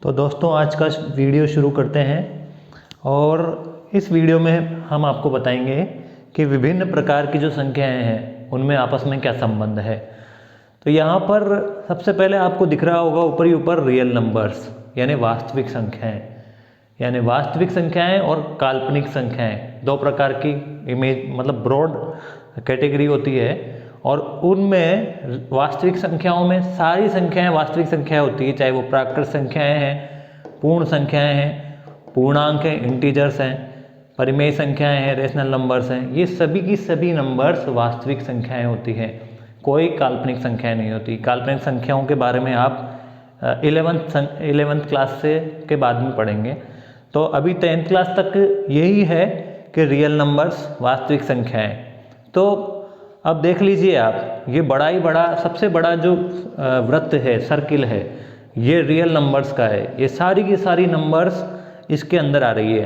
तो दोस्तों आज का वीडियो शुरू करते हैं और इस वीडियो में हम आपको बताएंगे कि विभिन्न प्रकार की जो संख्याएं हैं उनमें आपस में क्या संबंध है। तो यहाँ पर सबसे पहले आपको दिख रहा होगा ऊपर ही ऊपर रियल नंबर्स यानी वास्तविक संख्याएं, यानी वास्तविक संख्याएं और काल्पनिक संख्याएं दो प्रकार की इमेज मतलब ब्रॉड कैटेगरी होती है। और उनमें वास्तविक संख्याओं में सारी संख्याएं वास्तविक संख्याएं होती है, चाहे वो प्राकृत संख्याएं हैं, पूर्ण संख्याएं हैं, पूर्णांक हैं, इंटीजर्स हैं, परिमेय संख्याएं हैं, रेशनल नंबर्स हैं। ये सभी की सभी नंबर्स वास्तविक संख्याएं होती हैं, कोई काल्पनिक संख्याएं नहीं होती। काल्पनिक संख्याओं के बारे में आप 11th क्लास से के बाद में पढ़ेंगे। तो अभी 10th क्लास तक यही है कि रियल नंबर्स वास्तविक संख्याएं। तो अब देख लीजिए आप, ये बड़ा ही बड़ा सबसे बड़ा जो वृत्त है, सर्किल है, ये रियल नंबर्स का है। ये सारी की सारी नंबर्स इसके अंदर आ रही है,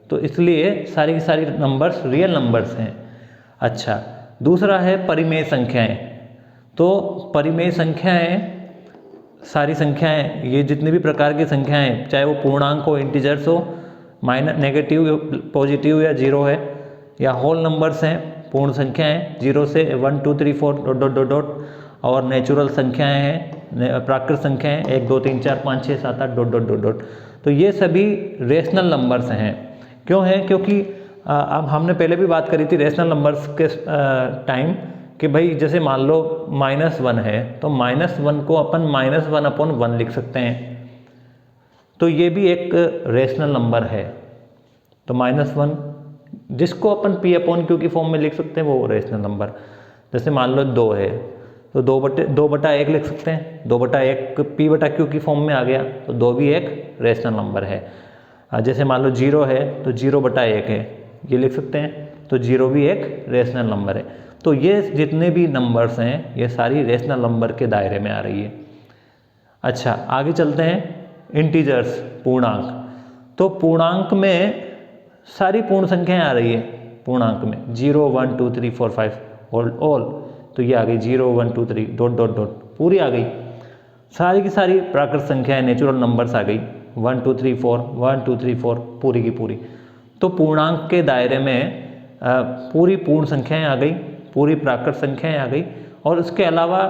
तो इसलिए सारी की सारी नंबर्स रियल नंबर्स हैं। अच्छा, दूसरा है परिमेय संख्याएं। तो परिमेय संख्याएं सारी संख्याएं, ये जितनी भी प्रकार की संख्याएं, चाहे वो पूर्णांक हो, इंटीजर्स हो, नेगेटिव, पॉजिटिव या जीरो है, या होल नंबर्स हैं, पूर्ण संख्याएं 0 से 1 2 3 4 डॉट डॉट डॉट डॉट, और नेचुरल संख्याएं हैं, प्राकृत संख्याएं 1 2 3 4 5 6 7 8 डॉट डॉट डॉट डॉट। तो ये सभी रेशनल नंबर्स हैं। क्यों हैं? क्योंकि अब हमने पहले भी बात करी थी रेशनल नंबर्स के टाइम कि भाई जैसे मान लो -1 है तो -1 को अपन -1/1 लिख सकते हैं, तो ये भी एक रेशनल नंबर है। तो -1 जिसको अपन P/Q की फॉर्म में लिख सकते हैं वो रेशनल नंबर। जैसे मान लो 2 है तो 2/1 लिख सकते हैं, 2/1 P/Q की फॉर्म में आ गया, तो 2 भी एक रेशनल नंबर है। जैसे मान लो 0 है तो 0/1 है, ये लिख सकते हैं, तो 0 भी एक रेशनल नंबर है। तो ये जितने भी नंबर्स हैं ये सारी रेशनल नंबर के दायरे में आ रही है। अच्छा, आगे चलते हैं, इंटीजर्स, पूर्णांक। तो पूर्णांक में सारी पूर्ण संख्याएं आ रही है। पूर्णांक में 0 1 2 3 4 5 ऑल, तो ये आ गई 0 1 2 3 डॉट डॉट डॉट, पूरी आ गई। सारी की सारी प्राकृत संख्याएं, नेचुरल नंबर्स आ गई, 1 2 3 4 1 2 3 4 पूरी की पूरी। तो पूर्णांक के दायरे में पूरी पूर्ण संख्याएं आ गई, पूरी प्राकृत संख्याएं आ गई, और उसके अलावा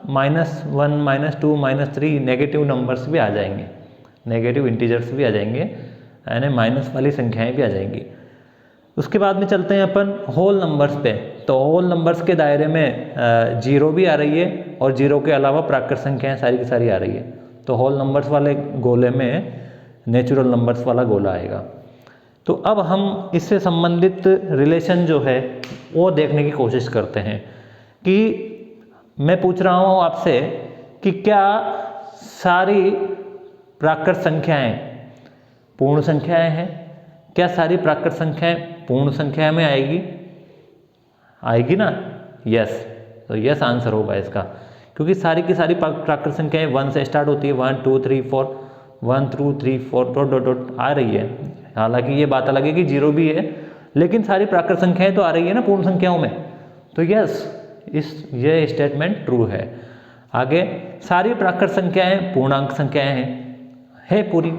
-1 -2 -3 नेगेटिव नंबर्स भी आ जाएंगे, नेगेटिव इंटीजर्स भी आ जाएंगे, यानी माइनस वाली संख्याएं भी आ जाएंगी। उसके बाद में चलते हैं अपन होल नंबर्स पे। तो होल नंबर्स के दायरे में 0 भी आ रही है और 0 के अलावा प्राकृत संख्याएं सारी की सारी आ रही है। तो होल नंबर्स वाले गोले में नेचुरल नंबर्स वाला गोला आएगा। तो अब हम इससे संबंधित रिलेशन जो है वो देखने की कोशिश करते हैं कि मैं पूछ रहा हूँ आपसे कि क्या सारी प्राकृत संख्याएं पूर्ण संख्याएं हैं? क्या सारी प्राकृत संख्याएं पूर्ण संख्या में आएगी ना? यस, तो यस आंसर होगा इसका, क्योंकि सारी की सारी प्राकृत संख्याएं 1 से स्टार्ट होती है, 1 2 3 4 1 2 3 4 डॉट डॉट डॉट आ रही है। हालांकि ये बात अलग है कि 0 भी है, लेकिन सारी प्राकृत संख्याएं तो आ रही है ना पूर्ण संख्याओं में। तो यस, ये स्टेटमेंट ट्रू है। आगे, सारी प्राकृत संख्याएं पूर्णांक संख्याएं है पूरी।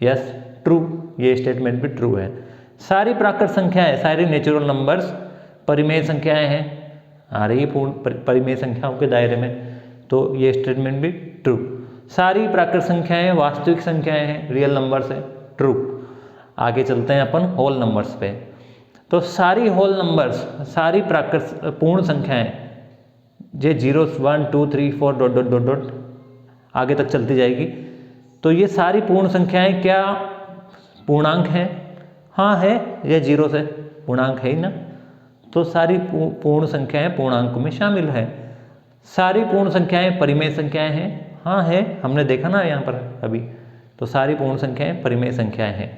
यस, ट्रू, ये स्टेटमेंट भी ट्रू है। सारी प्राकृत संख्याएं, सारी नेचुरल नंबर्स परिमेय संख्याएं हैं, आ रही है पूर्ण परिमेय संख्याओं के दायरे में, तो ये स्टेटमेंट भी ट्रू। सारी प्राकृत संख्याएं वास्तविक संख्याएं हैं, रियल नंबर्स है, ट्रू। आगे चलते हैं अपन होल नंबर्स पे। तो सारी होल नंबर्स, सारी प्राकृत पूर्ण संख्याएं, ये 0 1 2 3 4 डॉट डॉट डॉट डॉट आगे तक चलती जाएगी। तो ये सारी पूर्ण संख्याएं क्या पूर्णांक हैं? हाँ है, ये 0 से पूर्णांक है ही ना, तो सारी पूर्ण संख्याएं पूर्णांक में शामिल है। सारी पूर्ण संख्याएं परिमेय संख्याएं हैं? हाँ है, हमने देखा ना यहाँ पर अभी, तो सारी पूर्ण संख्याएं परिमेय संख्याएं हैं।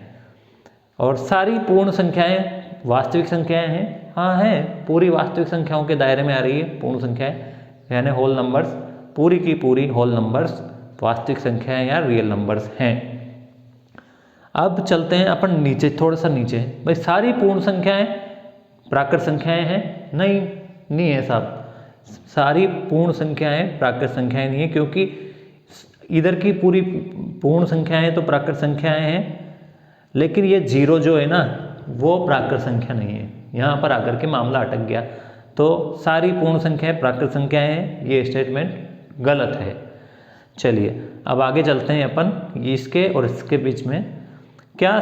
और सारी पूर्ण संख्याएं वास्तविक संख्याएं हैं? हाँ है, पूरी वास्तविक संख्याओं के दायरे में आ रही है पूर्ण संख्याएं, यानी होल नंबर्स, पूरी की पूरी होल नंबर्स वास्तविक संख्याएं या रियल नंबर्स हैं। अब चलते हैं अपन नीचे, थोड़ा सा नीचे। भाई सारी पूर्ण संख्याएं प्राकृत संख्याएं हैं? नहीं है साहब, सारी पूर्ण संख्याएं प्राकृत संख्याएं नहीं है, क्योंकि इधर की पूरी पूर्ण संख्याएं तो प्राकृत संख्याएं हैं, लेकिन ये 0 जो है ना वो प्राकृत संख्या नहीं है। यहाँ पर आकर के मामला अटक गया। तो सारी पूर्ण संख्याएं प्राकृत संख्याएं हैं, ये स्टेटमेंट गलत है। चलिए अब आगे चलते हैं अपन इसके और इसके बीच में। क्या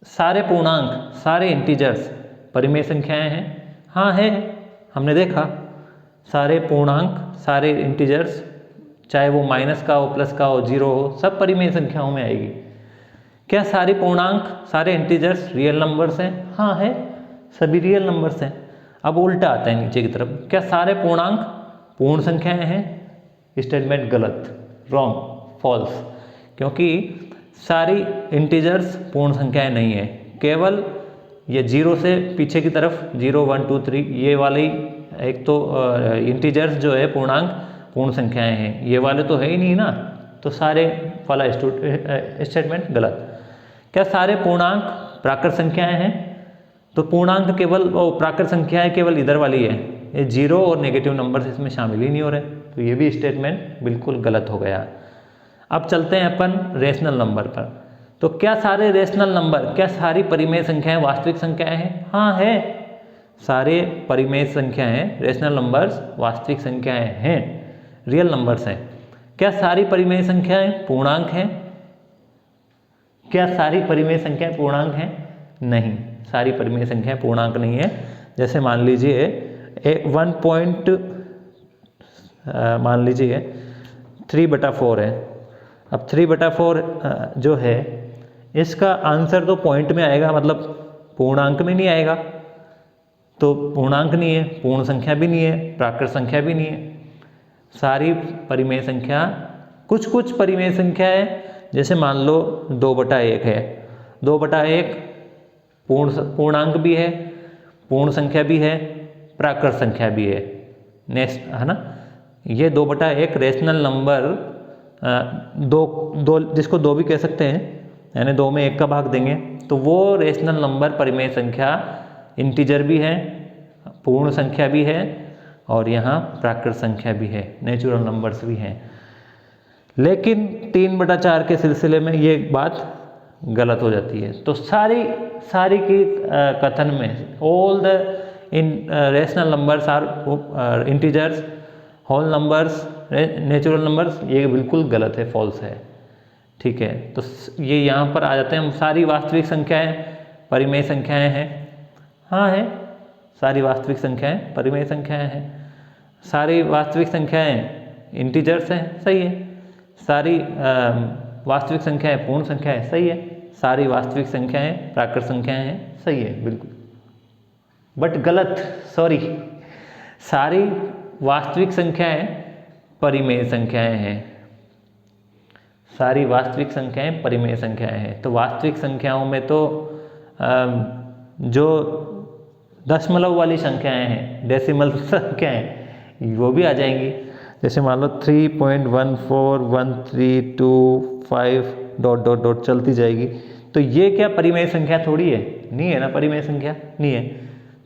सारे पूर्णांक, सारे इंटीजर्स परिमेय संख्याएं हैं? हाँ है, हमने देखा सारे पूर्णांक, सारे इंटीजर्स, चाहे वो माइनस का हो, प्लस का हो, 0 हो, सब परिमेय संख्याओं में आएगी। क्या सारे पूर्णांक, सारे इंटीजर्स रियल नंबर्स हैं? हाँ है, सभी रियल नंबर्स हैं। अब उल्टा आता है नीचे की तरफ, क्या सारे पूर्णांक पूर्ण संख्याएं हैं? स्टेटमेंट गलत, रॉन्ग, फॉल्स, क्योंकि सारी इंटीजर्स पूर्ण संख्याएं नहीं है। केवल ये 0 से पीछे की तरफ 0, 1, 2, 3 ये वाली एक तो इंटीजर्स जो है पूर्णांक पूर्ण संख्याएं हैं, ये वाले तो है ही नहीं ना, तो सारे वाला स्टेटमेंट गलत। क्या सारे पूर्णांक प्राकृत संख्याएं हैं? तो पूर्णांक केवल प्राकृत संख्याएं केवल इधर वाली है, ये 0 और नेगेटिव नंबर्स इसमें शामिल ही नहीं हो रहे, तो ये भी स्टेटमेंट बिल्कुल गलत हो गया। अब चलते हैं अपन रेशनल नंबर पर। तो क्या सारे रेशनल नंबर, क्या सारी परिमेय संख्याएं वास्तविक संख्याएं हैं? हाँ है, सारे परिमेय संख्याएं, रेशनल नंबर्स वास्तविक संख्याएं हैं, रियल नंबर्स हैं। क्या सारी परिमेय संख्याएं पूर्णांक हैं? क्या सारी परिमेय संख्याएं पूर्णांक हैं? नहीं, सारी परिमेय संख्याएं पूर्णांक नहीं है। जैसे मान लीजिए 3/4 है। अब 3/4 जो है इसका आंसर तो पॉइंट में आएगा, मतलब पूर्णांक में नहीं आएगा, तो पूर्णांक नहीं है, पूर्ण संख्या भी नहीं है, प्राकृत संख्या भी नहीं है। सारी परिमेय संख्या, कुछ परिमेय संख्या है, जैसे मान लो 2/1 है, 2/1 पूर्णांक भी है, पूर्ण संख्या भी है, प्राकृत संख्या भी है, नेक्स्ट है ना। ये 2/1 रेशनल नंबर, दो जिसको 2 भी कह सकते हैं, यानी 2 में 1 का भाग देंगे तो वो रेशनल नंबर परिमेय संख्या इंटीजर भी है, पूर्ण संख्या भी है और यहाँ प्राकृत संख्या भी है, नेचुरल नंबर्स भी हैं। लेकिन 3/4 के सिलसिले में ये बात गलत हो जाती है। तो सारी की कथन में all the rational numbers are integers, whole numbers, natural numbers, ये बिल्कुल गलत है, फॉल्स है। ठीक है, तो ये यहाँ पर आ जाते हैं। सारी वास्तविक संख्याएं परिमेय संख्याएं हैं? हाँ है, सारी वास्तविक संख्याएं परिमेय संख्याएं हैं। सारी वास्तविक संख्याएं इंटीजर्स हैं? सही है। सारी वास्तविक संख्याएं पूर्ण संख्याएं? सही है। सारी वास्तविक संख्याएं प्राकृत संख्याएं हैं? सही है, बिल्कुल। बट गलत, सॉरी, सारी वास्तविक संख्याएं परिमेय संख्याएं हैं। सारी वास्तविक संख्याएं परिमेय संख्याएं हैं। तो वास्तविक संख्याओं में तो जो दशमलव वाली संख्याएं हैं, डेसिमल संख्याएं, वो भी आ जाएंगी। जैसे मान लो 3.141325 ... चलती जाएगी। तो ये क्या परिमेय संख्या थोड़ी है? नहीं है ना, परिमेय संख्या नहीं है।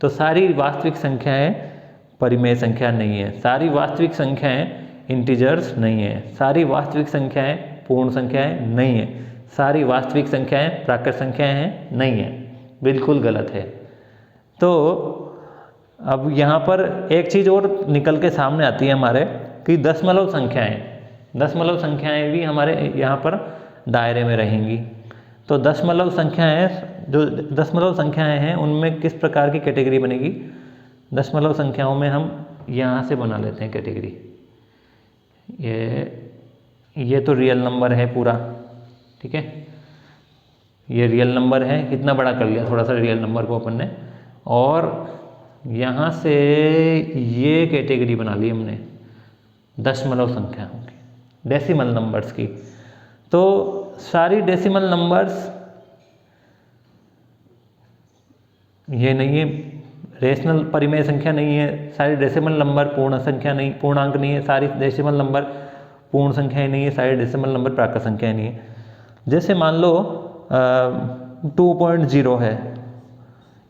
तो सारी वास्तविक संख्याएं परिमेय संख्या नहीं है। सारी वास्तविक संख्याएं इंटीजर्स नहीं है। सारी वास्तविक संख्याएं पूर्ण संख्याएं नहीं है। सारी वास्तविक संख्याएं प्राकृत संख्याएं हैं? नहीं है, बिल्कुल गलत है। तो अब यहाँ पर एक चीज़ और निकल के सामने आती है हमारे कि दशमलव संख्याएं भी हमारे यहाँ पर दायरे में रहेंगी। तो दशमलव संख्याएं, जो दशमलव संख्याएं हैं उनमें किस प्रकार की कैटेगरी बनेगी? दशमलव संख्याओं में हम यहाँ से बना लेते हैं कैटेगरी। ये तो रियल नंबर है पूरा, ठीक है, ये रियल नंबर है। कितना बड़ा कर लिया थोड़ा सा रियल नंबर को अपन ने, और यहाँ से ये कैटेगरी बना ली हमने दशमलव संख्याओं की, डेसिमल नंबर्स की। तो सारी डेसिमल नंबर्स ये नहीं है, रेशनल परिमेय संख्या नहीं है। सारी डेसिमल नंबर पूर्ण संख्या नहीं, पूर्णांक नहीं है। सारी डेसिमल नंबर पूर्ण संख्याएं नहीं है। सारी डेसिमल नंबर प्राकृत संख्याएं नहीं है। जैसे मान लो 2.0 है,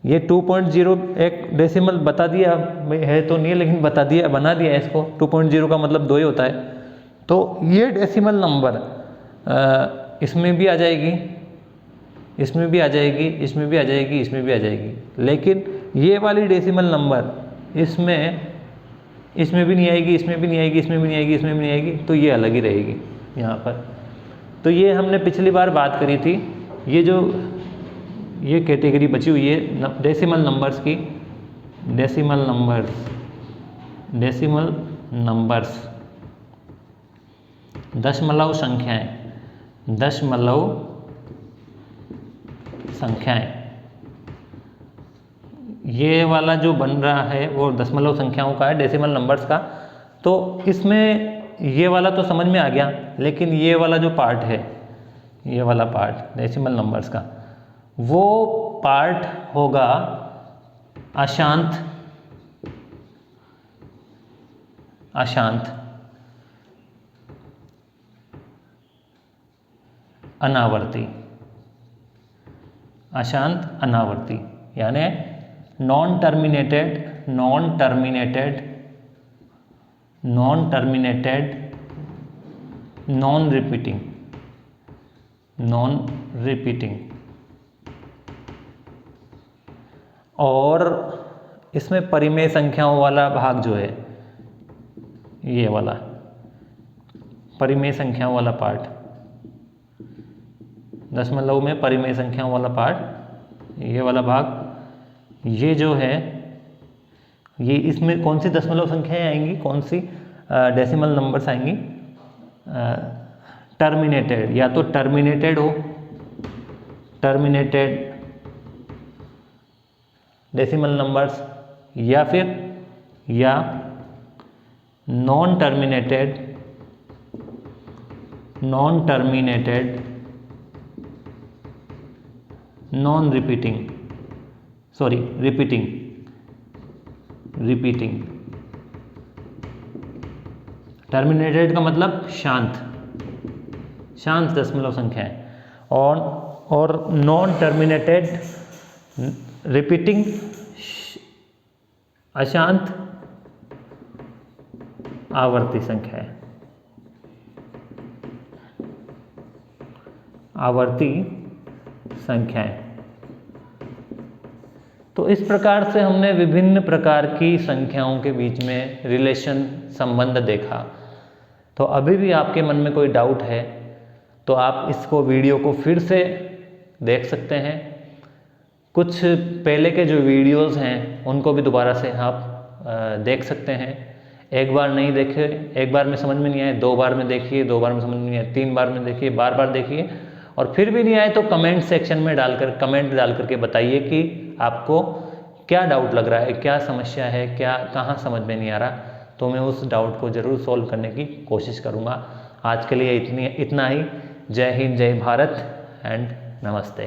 ये 2.0 एक डेसिमल बता दिया है तो नहीं है, लेकिन बता दिया, बना दिया है इसको। 2.0 का मतलब 2 ही होता है। तो ये डेसिमल नंबर इसमें भी आ जाएगी, इसमें भी आ जाएगी, इसमें भी आ जाएगी, इसमें भी आ जाएगी, लेकिन ये वाली डेसिमल नंबर इसमें भी नहीं आएगी, इसमें भी नहीं आएगी, इसमें भी नहीं आएगी, इसमें भी नहीं आएगी, तो ये अलग ही रहेगी यहाँ पर। तो ये हमने पिछली बार बात करी थी, ये कैटेगरी बची हुई है डेसिमल नंबर्स की, डेसिमल नंबर्स दशमलव संख्याएं। ये वाला जो बन रहा है वो दशमलव संख्याओं का है, डेसिमल नंबर्स का। तो इसमें ये वाला तो समझ में आ गया, लेकिन ये वाला जो पार्ट है, ये वाला पार्ट डेसिमल नंबर्स का, वो पार्ट होगा अशांत, अनावर्ती, यानी नॉन टर्मिनेटेड, नॉन रिपीटिंग। और इसमें परिमेय संख्याओं वाला भाग जो है, ये वाला परिमेय संख्याओं वाला पार्ट, दशमलव में परिमेय संख्याओं वाला पार्ट, ये वाला भाग, ये जो है, ये इसमें कौन सी दशमलव संख्याएं आएंगी, कौन सी डेसिमल नंबर्स आएंगी? टर्मिनेटेड, या तो टर्मिनेटेड डेसिमल नंबर्स, या फिर नॉन टर्मिनेटेड रिपीटिंग। टर्मिनेटेड का मतलब शांत दशमलव संख्या है, और नॉन टर्मिनेटेड रिपीटिंग अशांत आवर्ती संख्या है, आवर्ती संख्याएं। तो इस प्रकार से हमने विभिन्न प्रकार की संख्याओं के बीच में रिलेशन, संबंध देखा। तो अभी भी आपके मन में कोई डाउट है तो आप इसको वीडियो को फिर से देख सकते हैं। कुछ पहले के जो वीडियोस हैं उनको भी दोबारा से आप देख सकते हैं। एक बार नहीं देखे, एक बार में समझ में नहीं आए, 2 बार में देखिए, 2 बार में समझ में नहीं आए, 3 बार में देखिए, बार देखिए, और फिर भी नहीं आए तो कमेंट सेक्शन में कमेंट डाल करके बताइए कि आपको क्या डाउट लग रहा है, क्या समस्या है, क्या कहाँ समझ में नहीं आ रहा, तो मैं उस डाउट को ज़रूर सॉल्व करने की कोशिश करूँगा। आज के लिए इतना ही। जय हिंद, जय भारत एंड नमस्ते।